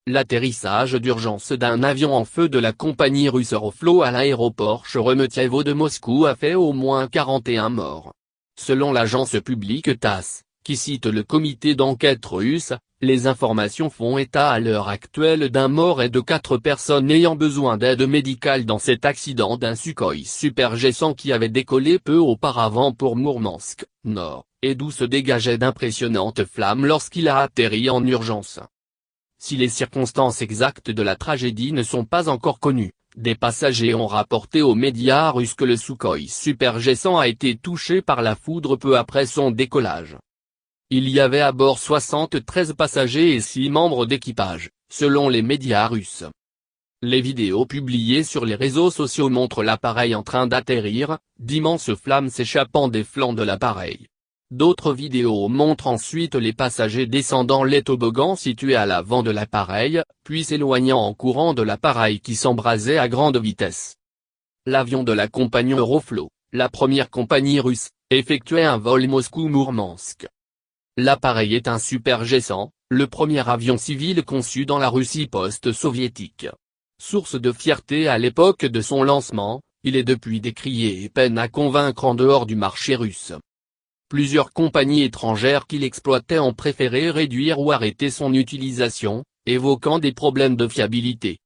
l'atterrissage d'urgence d'un avion en feu de la compagnie russe Aeroflot à l'aéroport Sheremetyevo de Moscou a fait au moins 41 morts. Selon l'agence publique TASS, qui cite le comité d'enquête russe, les informations font état à l'heure actuelle d'un mort et de 4 personnes ayant besoin d'aide médicale dans cet accident d'un Sukhoi Super G100 qui avait décollé peu auparavant pour Mourmansk, Nord, et d'où se dégageaient d'impressionnantes flammes lorsqu'il a atterri en urgence. Si les circonstances exactes de la tragédie ne sont pas encore connues, des passagers ont rapporté aux médias russes que le Sukhoi Super G100 a été touché par la foudre peu après son décollage. Il y avait à bord 73 passagers et 6 membres d'équipage, selon les médias russes. Les vidéos publiées sur les réseaux sociaux montrent l'appareil en train d'atterrir, d'immenses flammes s'échappant des flancs de l'appareil. D'autres vidéos montrent ensuite les passagers descendant les toboggans situés à l'avant de l'appareil, puis s'éloignant en courant de l'appareil qui s'embrasait à grande vitesse. L'avion de la compagnie Aeroflot, la première compagnie russe, effectuait un vol Moscou-Mourmansk. L'appareil est un Super G100, le premier avion civil conçu dans la Russie post-soviétique. Source de fierté à l'époque de son lancement, il est depuis décrié et peine à convaincre en dehors du marché russe. Plusieurs compagnies étrangères qui l'exploitaient ont préféré réduire ou arrêter son utilisation, évoquant des problèmes de fiabilité.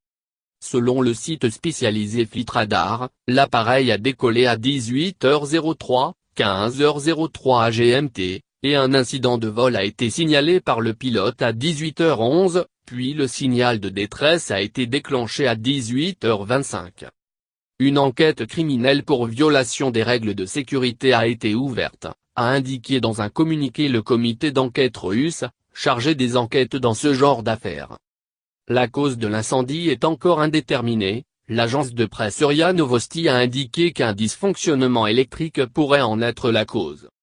Selon le site spécialisé Flightradar, l'appareil a décollé à 18h03, 15h03 GMT, et un incident de vol a été signalé par le pilote à 18h11, puis le signal de détresse a été déclenché à 18h25. Une enquête criminelle pour violation des règles de sécurité a été ouverte, a indiqué dans un communiqué le comité d'enquête russe, chargé des enquêtes dans ce genre d'affaires. La cause de l'incendie est encore indéterminée, l'agence de presse RIA Novosti a indiqué qu'un dysfonctionnement électrique pourrait en être la cause.